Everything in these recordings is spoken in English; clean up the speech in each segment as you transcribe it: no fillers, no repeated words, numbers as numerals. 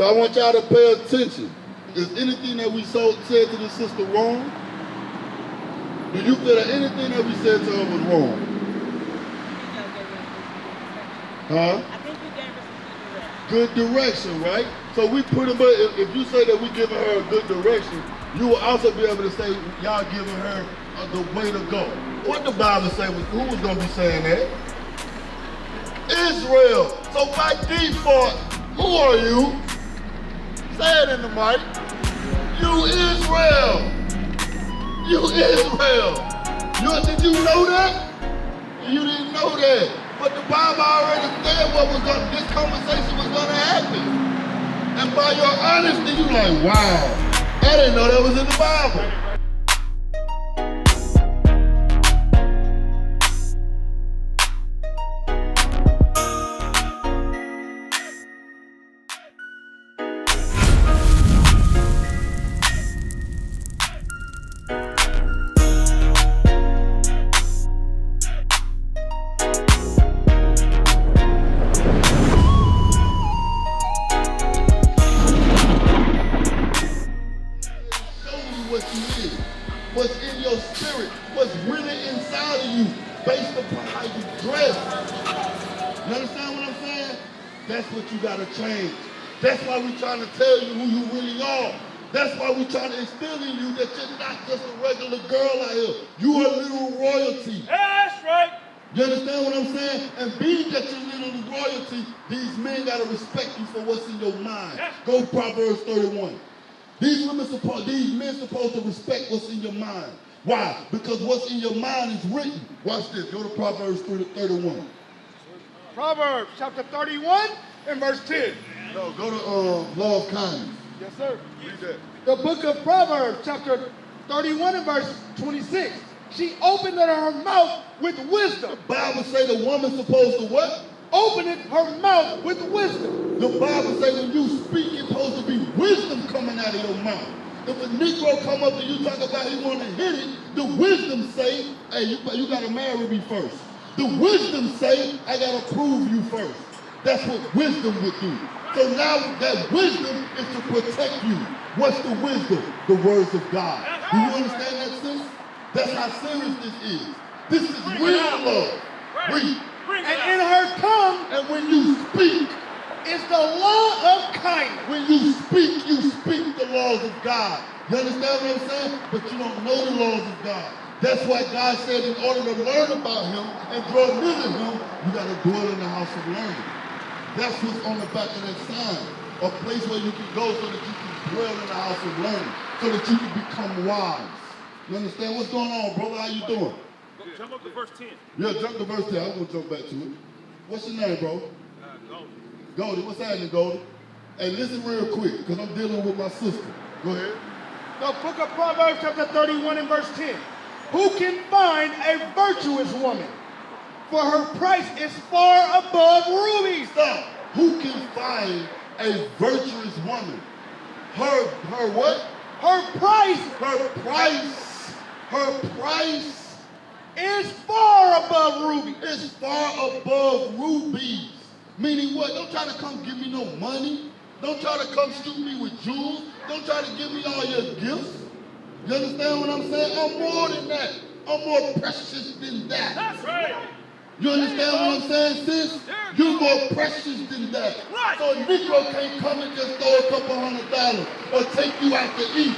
So I want y'all to pay attention. Is anything that we said to the sister wrong? Do you feel that anything that we said to her was wrong? Huh? I think you gave us a good direction, right? So we pretty much, if you say that we giving her a good direction, you will also be able to say y'all giving her the way to go. What the Bible say? Who was going to be saying that? Israel. So by default, who are you? Say it in the mic. You Israel. You Israel. Did you know that? You didn't know that. But the Bible already said this conversation was going to happen. And by your honesty, you like, wow, I didn't know that was in the Bible. What's in your spirit, what's really inside of you, based upon how you dress. You understand what I'm saying? That's what you gotta change. That's why we're trying to tell you who you really are. That's why we're trying to instill in you that you're not just a regular girl out here. You are little royalty. That's right. You understand what I'm saying? And being that you're little royalty, these men gotta respect you for what's in your mind. Go Proverbs 31. These men supposed to respect what's in your mind. Why? Because what's in your mind is written. Watch this. Go to Proverbs 31. Proverbs chapter 31 and verse 10. No, go to Law of Kindness. Yes, sir. Read that. The book of Proverbs chapter 31 and verse 26. She opened her mouth with wisdom. The Bible say the woman's supposed to what? Opened her mouth with wisdom. The Bible say when you speak, it's supposed to be wisdom coming out of your mouth. If a Negro come up to you talk about he want to hit it, the wisdom say, hey, you got to marry me first. The wisdom say, I got to prove you first. That's what wisdom would do. So now that wisdom is to protect you. What's the wisdom? The words of God. Do you understand that, sis? That's how serious this is. This is real love. Read. And in her tongue, and when you speak, is the law of kindness. When you speak the laws of God. You understand what I'm saying? But you don't know the laws of God. That's why God said in order to learn about him and draw near to him, you got to dwell in the house of learning. That's what's on the back of that sign. A place where you can go so that you can dwell in the house of learning. So that you can become wise. You understand what's going on, brother? How you doing? Jump up to verse 10. Yeah, jump to verse 10. I'm going to jump back to it. What's your name, bro? Goldie. Goldie, what's happening, Goldie? Hey, listen real quick, because I'm dealing with my sister. Go ahead. The book of Proverbs chapter 31 and verse 10. Who can find a virtuous woman? For her price is far above rubies. Stop. Who can find a virtuous woman? Her what? Her price. Her price. Her price is far above rubies. It's far above rubies. Meaning what? Don't try to come give me no money. Don't try to come shoot me with jewels. Don't try to give me all your gifts. You understand what I'm saying? I'm more than that. I'm more precious than that. That's right. You understand what I'm saying, sis? You're more precious than that. Right. So a Negro can't come and just throw a couple $100 or take you out to eat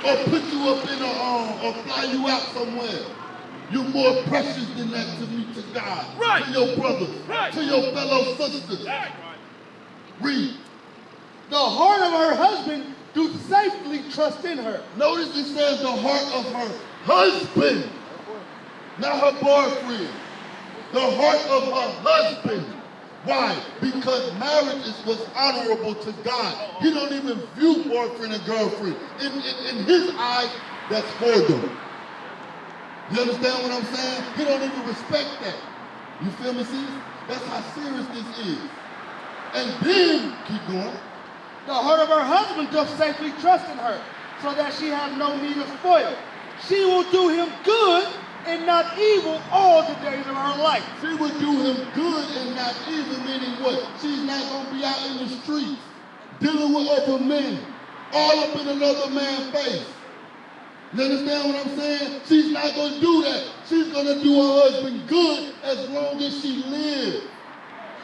or put you up in or fly you out somewhere. You're more precious than that to me, to God, right. to your brothers, right. to your fellow sisters. Right. Read. The heart of her husband do safely trust in her. Notice it says the heart of her husband, not her boyfriend. The heart of her husband. Why? Because marriage was honorable to God. He don't even view boyfriend and girlfriend. In his eyes, that's whoredom. You understand what I'm saying? He don't even respect that. You feel me, sis? That's how serious this is. And then, keep going. The heart of her husband doth safely trust in her, so that she have no need of spoil. She will do him good and not evil all the days of her life. She will do him good and not evil, meaning what? She's not going to be out in the streets dealing with other men, all up in another man's face. You understand what I'm saying? She's not going to do that. She's going to do her husband good as long as she lives.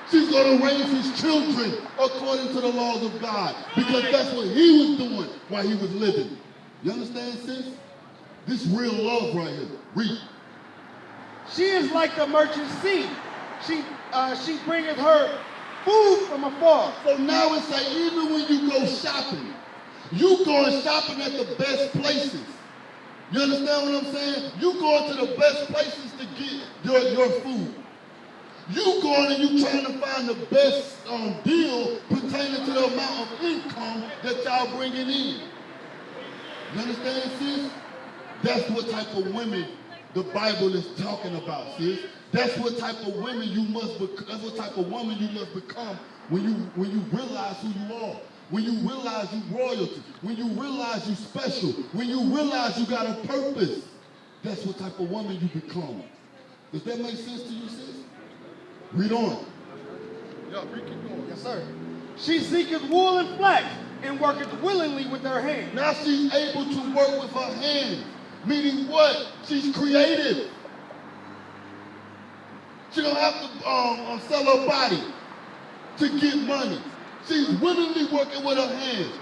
She's going to raise his children according to the laws of God, because that's what he was doing while he was living. You understand, sis? This real love right here. Read. She is like the merchant sea. She bringeth her food from afar. So now it's like, even when you go shopping, you going shopping at the best places. You understand what I'm saying? You going to the best places to get your food. You going and you trying to find the best deal pertaining to the amount of income that y'all bringing in. You understand, sis? That's what type of women the Bible is talking about, sis. That's what type of women you must become. That's what type of woman you must become when you realize who you are. When you realize you royalty. When you realize you special. When you realize you got a purpose. That's what type of woman you become. Does that make sense to you, sis? Read on. Yeah, keep going. Yes, sir. She seeketh wool and flax, and worketh willingly with her hands. Now she's able to work with her hands. Meaning what? She's creative. She don't have to sell her body to get money. She's willingly working with her hands.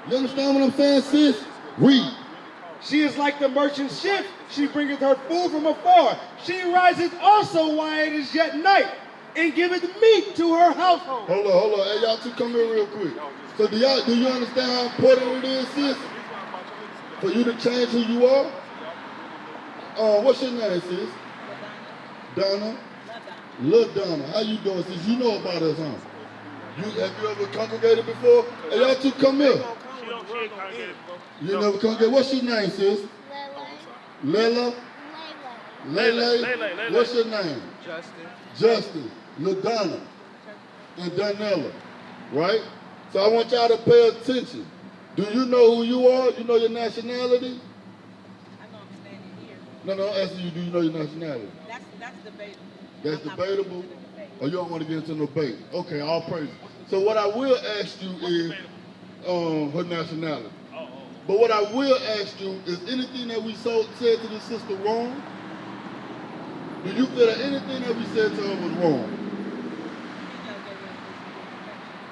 You understand what I'm saying, sis? Read. She is like the merchant ship. She bringeth her food from afar. She riseth also while it is yet night, and giveth meat to her household. Hold on. Hey, y'all two come here real quick. So do you understand how important it is, sis? For you to change who you are? What's your name, sis? Donna? Lil Donna. How you doing, sis? You know about us, huh? Have you ever congregated before? Hey, y'all two come here. You never congregated? What's your name, sis? Lela? Lele? What's your name? Justin. LaDonna. And Danella. Right? So I want y'all to pay attention. Do you know who you are? You know your nationality? I know I'm standing here. No, I'm asking you, do you know your nationality? That's debatable. That's debatable? Or you don't want to get into no debate? Okay, all praise. So what I will ask you is her nationality. But what I will ask you is anything that we said to the sister wrong? Do you feel that anything that we said to her was wrong?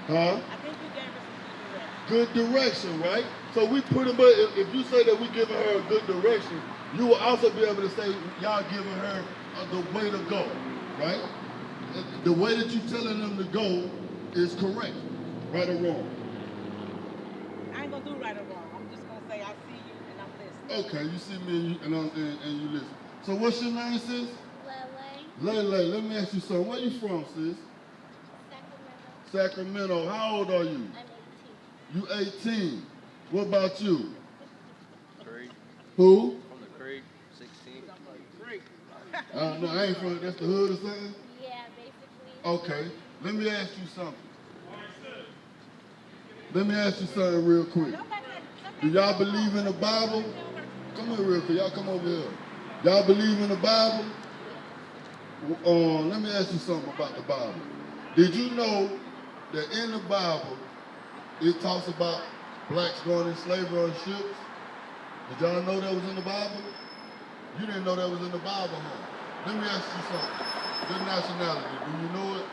Huh? I think you gave us Good direction, right? So we pretty much, if you say that we giving her a good direction, you will also be able to say y'all giving her the way to go, right? The way that you're telling them to go is correct, right or wrong. I ain't gonna do right or wrong. I'm just gonna say I see you and I'm listening. Okay, you see me and you listen. So what's your name, sis? Lele. Let me ask you something. Where you from, sis? Sacramento. How old are you? I'm 18. You 18. What about you? Creek. Who? From the Creek, 16. No, I ain't from, that's the hood or something? Yeah, basically. Okay, let me ask you something. Let me ask you something real quick. Do y'all believe in the Bible? Come here real quick, y'all come over here. Y'all believe in the Bible? Let me ask you something about the Bible. Did you know that in the Bible, it talks about blacks going in slavery on ships? Did y'all know that was in the Bible? You didn't know that was in the Bible, huh? Let me ask you something. Your nationality, do you know it?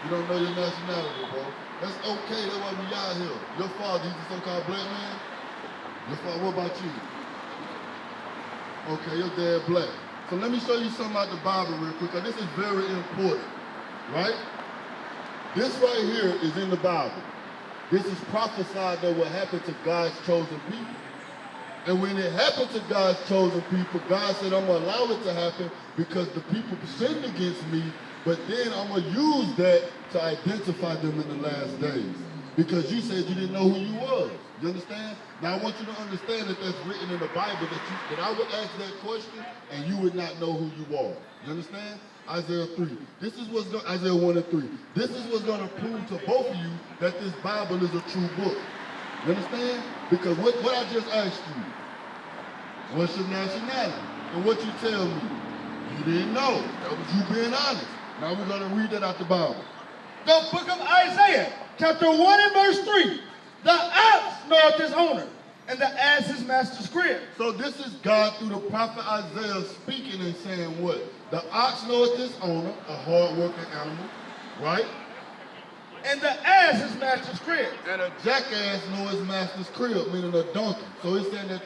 You don't know your nationality, bro. That's okay, that's why we out here. Your father, he's a so-called black man? Your father, what about you? Okay, your dad black. So let me show you something about the Bible real quick, because this is very important, right? This right here is in the Bible. This is prophesied that will happen to God's chosen people. And when it happened to God's chosen people, God said, I'm going to allow it to happen because the people sinned against me, but then I'm going to use that to identify them in the last days. Because you said you didn't know who you was. You understand? Now I want you to understand that that's written in the Bible, that I would ask that question and you would not know who you are. You understand? Isaiah 3. This is what's going Isaiah 1 and 3. This is what's going to prove to both of you that this Bible is a true book. You understand? Because what I just asked you, what's your nationality? And what you tell me, you didn't know. That was you being honest. Now we're going to read that out the Bible. The book of Isaiah, chapter 1 and verse 3. The ox knoweth his owner, and the ass his master's crib. So this is God through the prophet Isaiah speaking and saying what? The ox knoweth his owner, a hard-working animal, right? And the ass his master's crib. And a jackass knows his master's crib, meaning a donkey. So he's saying that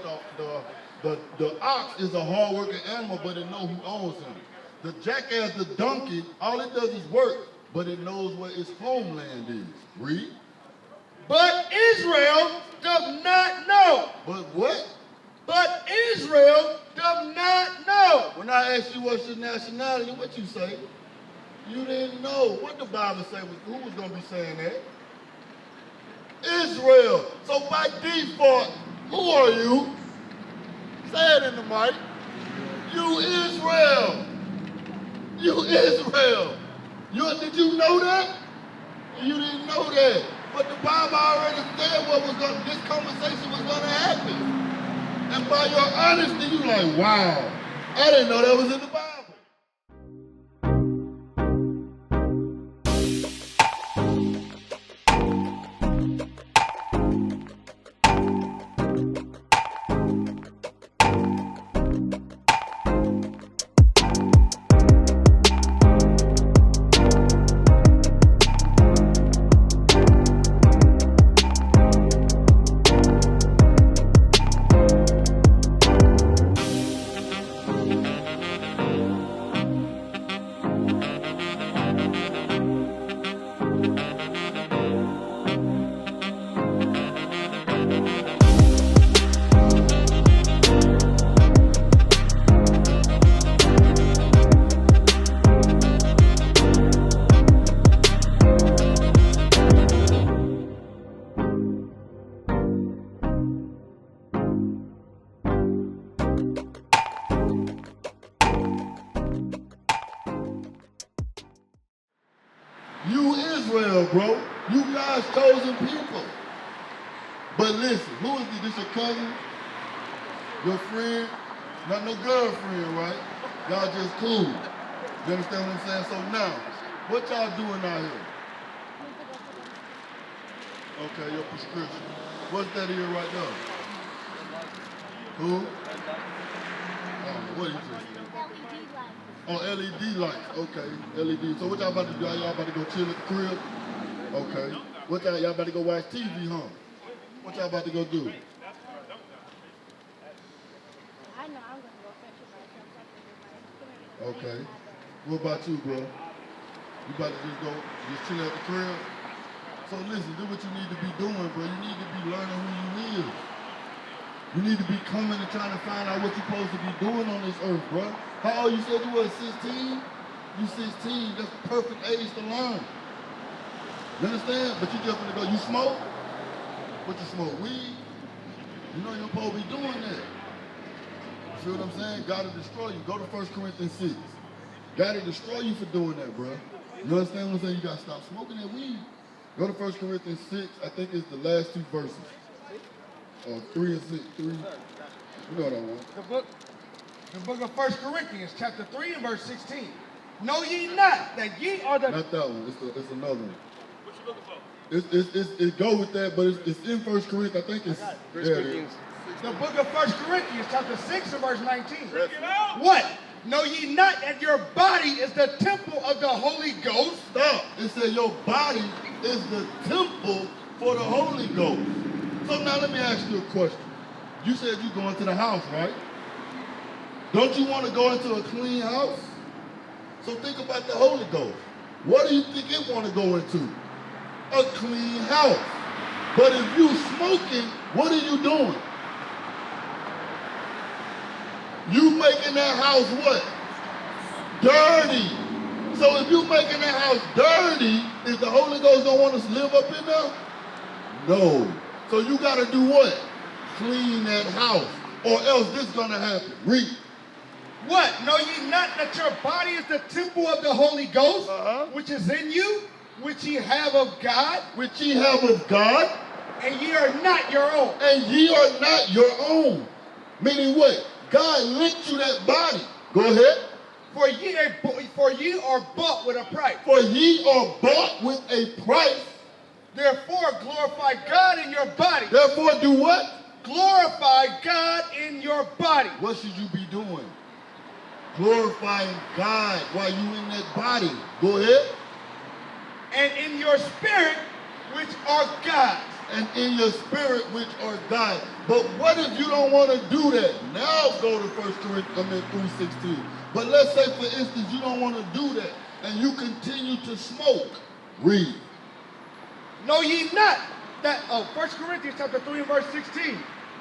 the ox is a hard-working animal, but it knows who owns him. The jackass, the donkey, all it does is work, but it knows where its homeland is. Read. But Israel does not know. But what? But Israel does not know. When I asked you what's your nationality, what you say? You didn't know. What the Bible say? Who was going to be saying that? Israel. So by default, who are you? Say it in the mic. You Israel. You Israel. Did you know that? You didn't know that. But the Bible already said this conversation was going to happen. And by your honesty, you like, wow, I didn't know that was in the Bible. You Israel, bro. You God's chosen people. But listen, who is this? This your cousin? Your friend? Not no girlfriend, right? Y'all just cool. You understand what I'm saying? So now, what y'all doing out here? Okay, your prescription. What's that here right there? Who? What is this? Oh, LED lights. Okay, LED. So what y'all about to do? Y'all about to go chill at the crib? Okay. What y'all about to go watch TV, huh? What y'all about to go do? I know I'm going to go fetch myself. Okay. What about you, bro? You about to just chill at the crib? So listen, do what you need to be doing, bro. You need to be learning who you is. You need to be coming and trying to find out what you're supposed to be doing on this earth, bro. How old you said you were? 16? You 16, that's the perfect age to learn. You understand? But you just gonna go, you smoke? What you smoke, weed? You know you're supposed to be doing that. You feel what I'm saying? God will destroy you. Go to 1 Corinthians 6. God will destroy you for doing that, bro. You understand what I'm saying? You gotta stop smoking that weed. Go to 1 Corinthians 6, I think it's the last two verses. 3 and 6, 3. You know what I want. The book of 1 Corinthians, chapter 3 and verse 16. Know ye not that ye are the... Not that one, it's another one. What you looking for? It go with that, but it's in 1 Corinthians. I think it's... The book of 1 Corinthians, chapter 6 and verse 19. Bring it out. What? Know ye not that your body is the temple of the Holy Ghost? Stop. It said your body is the temple for the Holy Ghost. So now let me ask you a question. You said you're going to the house, right? Don't you want to go into a clean house? So think about the Holy Ghost. What do you think it want to go into? A clean house. But if you smoking, what are you doing? You making that house what? Dirty. So if you making that house dirty, is the Holy Ghost don't want us to live up in there? No. So you got to do what? Clean that house, or else this is going to happen. Read. What? Know ye not that your body is the temple of the Holy Ghost, which is in you, which ye have of God? Which ye have of God. And ye are not your own. And ye are not your own. Meaning what? God linked you that body. Go ahead. For ye are bought with a price. For ye are bought with a price. Therefore glorify God in your body. Therefore do what? Glorify God in your body. What should you be doing? Glorifying God while you in that body. Go ahead. And in your spirit, which are God's. And in your spirit, which are God. But what if you don't want to do that? Now go to 1 Corinthians 3:16. But let's say, for instance, you don't want to do that, and you continue to smoke. Read. Know ye not that, 1 Corinthians chapter 3 and verse 16.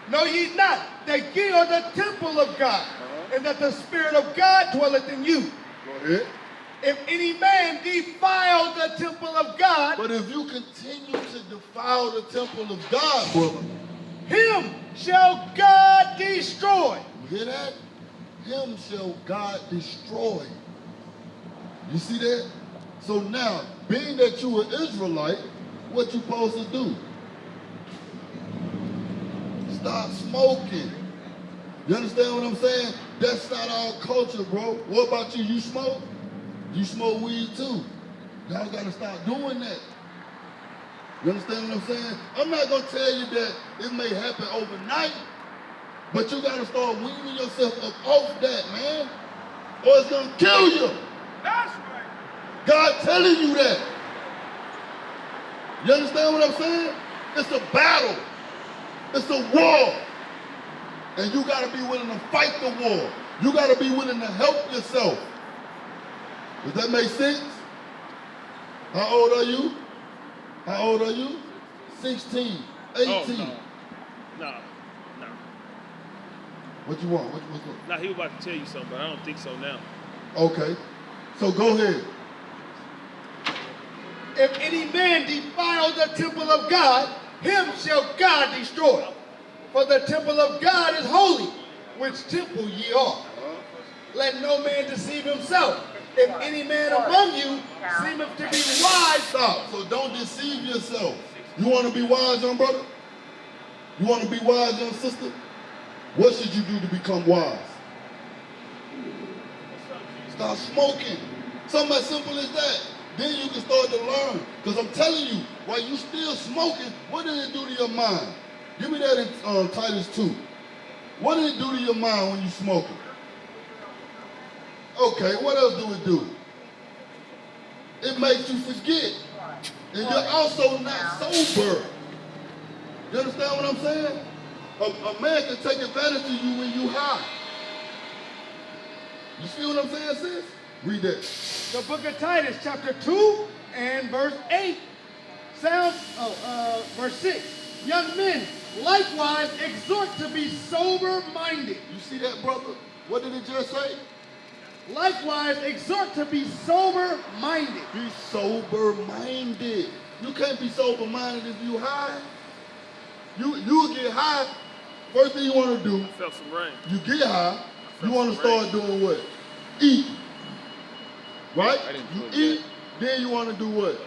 Know ye not that ye are the temple of God, and that the Spirit of God dwelleth in you. Go ahead. If any man defile the temple of God, But if you continue to defile the temple of God, brother, him shall God destroy. you hear that? Him shall God destroy. You see that? So now, being that you are Israelite, what you supposed to do? Stop smoking. You understand what I'm saying? That's not our culture, bro. What about you? You smoke? You smoke weed too. Y'all gotta stop doing that. You understand what I'm saying? I'm not gonna tell you that it may happen overnight, but you gotta start weaning yourself up off that, man, or it's gonna kill you. That's right. God telling you that. You understand what I'm saying? It's a battle. It's a war. And you gotta be willing to fight the war. You gotta be willing to help yourself. Does that make sense? How old are you? How old are you? 16, 18. Oh, no. What you want? What? Nah, he was about to tell you something, but I don't think so now. Okay. So go ahead. If any man defile the temple of God, him shall God destroy. For the temple of God is holy, which temple ye are. Let no man deceive himself. If any man among you seemeth to be wise, Stop. So don't deceive yourself. You want to be wise, young brother? You want to be wise, young sister? What should you do to become wise? Stop smoking. Something as simple as that. Then you can start to learn. Because I'm telling you, while you still smoking, what did it do to your mind? Give me that in Titus 2. What did it do to your mind when you smoking? Okay, what else do it do? It makes you forget. And you're also not sober. You understand what I'm saying? A man can take advantage of you when you high. You see what I'm saying, sis? Read that. the book of Titus, chapter 2 and verse 8. Verse 6. Young men, likewise exhort to be sober-minded. You see that, brother? What did it just say? Likewise exhort to be sober-minded. Be sober-minded. You can't be sober-minded if you high. You get high. First thing you want to do, I felt some rain. you get high. You want to start doing what? Eat. Right? You eat, then you want to do what?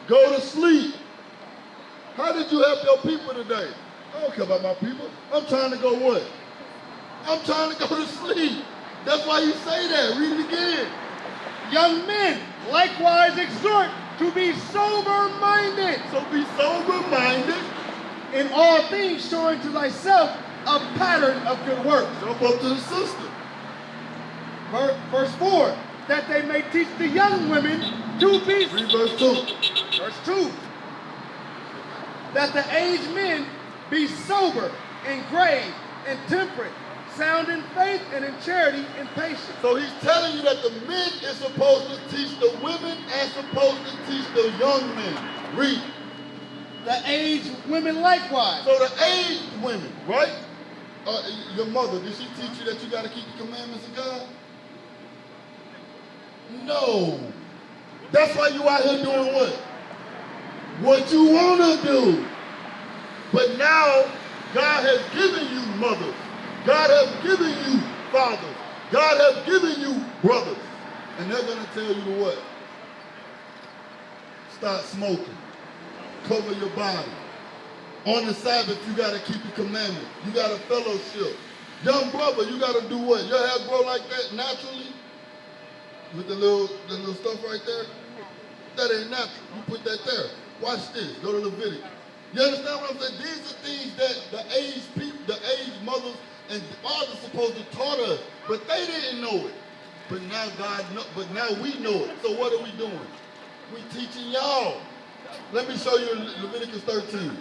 Go to sleep. How did you help your people today? I don't care about my people. I'm trying to go what? I'm trying to go to sleep. That's why you say that. Read it again. Young men, likewise exhort to be sober-minded. So be sober-minded. In all things showing to thyself a pattern of good works. Jump up to the sister. Verse 4, that they may teach the young women to be... Read verse 2. Verse 2, that the aged men be sober and grave and temperate, sound in faith and in charity and patience. So he's telling you that the men is supposed to teach the women and supposed to teach the young men. Read. The aged women likewise. So the aged women, right? Your mother, did she teach you that you got to keep the commandments of God? No. That's why you out here doing what? What you want to do. But now, God has given you mothers. God has given you fathers. God has given you brothers. And they're going to tell you to what? Stop smoking. Cover your body. On the Sabbath, you got to keep the commandments. You got to fellowship. Young brother, you gotta do what? Your hair grow like that naturally? With the little stuff right there? That ain't natural. You put that there. Watch this. Go to Leviticus. You understand what I'm saying? These are things that the aged people, the aged mothers and fathers supposed to taught us, but they didn't know it. But now but now we know it. So what are we doing? We teaching y'all. Let me show you Leviticus 13.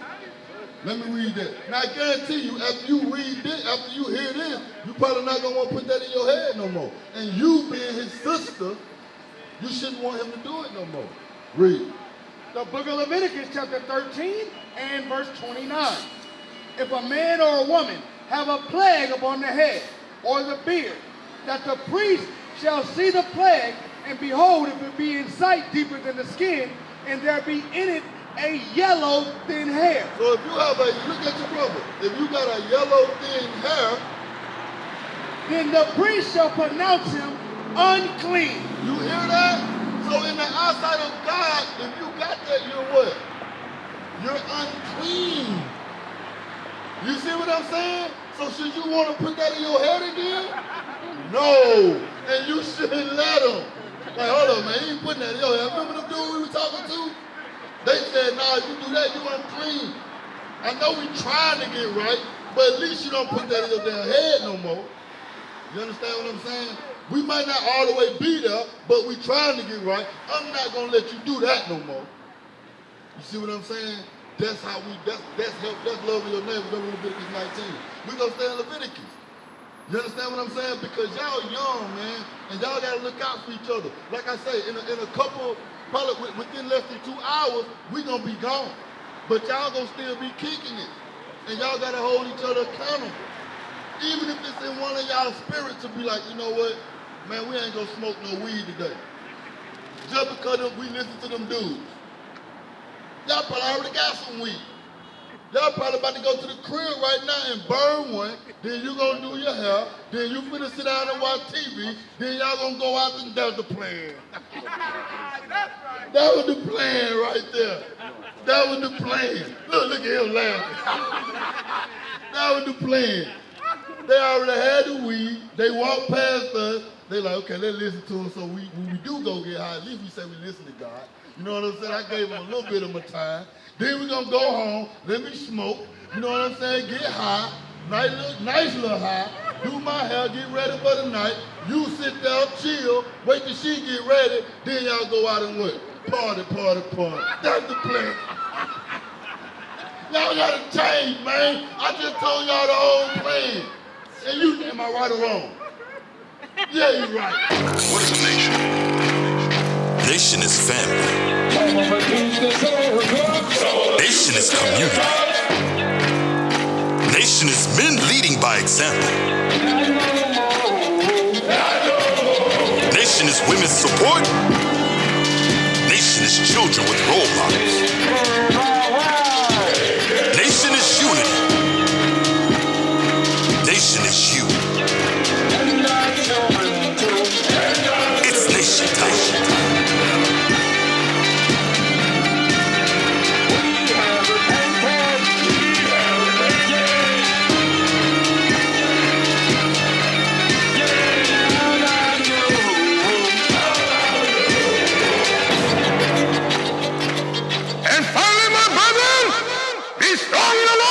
Let me read that. Now I guarantee you, after you read this, after you hear this, you probably not gonna want to put that in your head no more. And you being his sister, you shouldn't want him to do it no more. Read. The book of Leviticus chapter 13 and verse 29. If a man or a woman have a plague upon the head or the beard, that the priest shall see the plague, and behold, if it be in sight deeper than the skin, and there be in it a yellow thin hair. So if you have look at your brother, if you got a yellow thin hair, then the priest shall pronounce him unclean. You hear that? So in the eyesight of God, if you got that, you're what? You're unclean. You see what I'm saying? So should you want to put that in your head again? No. And you shouldn't let him. Like, hold on, man, he ain't putting that in your head. Remember the dude we were talking to? They said, nah, if you do that, you unclean. I know we trying to get right, but at least you don't put that in your damn head no more. You understand what I'm saying? We might not all the way be there, but we trying to get right. I'm not gonna let you do that no more. You see what I'm saying? That's how that's loving your neighbor. Go to Leviticus 19. We're gonna stay in Leviticus. You understand what I'm saying? Because y'all young, man, and y'all gotta look out for each other. Like I say, in a couple, probably within less than 2 hours, we gonna be gone. But y'all gonna still be kicking it. And y'all gotta hold each other accountable. Even if it's in one of y'all spirits to be like, you know what, man, we ain't gonna smoke no weed today. Just because we listen to them dudes. Y'all probably already got some weed. Y'all probably about to go to the crib right now and burn one. Then you gonna do your hair. Then you finna sit down and watch TV. Then y'all gonna go out and that's the plan. That was the plan right there. That was the plan. Look at him laughing. That was the plan. They already had the weed. They walked past us. They like, okay, let's listen to him. So when we do go get high, at least we say we listen to God. You know what I'm saying? I gave him a little bit of my time. Then we're going to go home, let me smoke, you know what I'm saying, get high, nice little high, do my hair, get ready for the night, you sit there, chill, wait till she get ready, then y'all go out and what? Party. That's the plan. Y'all got to change, man. I just told y'all the whole plan. And you, am I right or wrong? Yeah, you're right. What is a nation? Nation is family. Nation is community. Nation is men leading by example. Nation is women's support. Nation is children with role models. Nation is unity. Nation is you. It's nation time. And finally, my brethren, be strong in the Lord.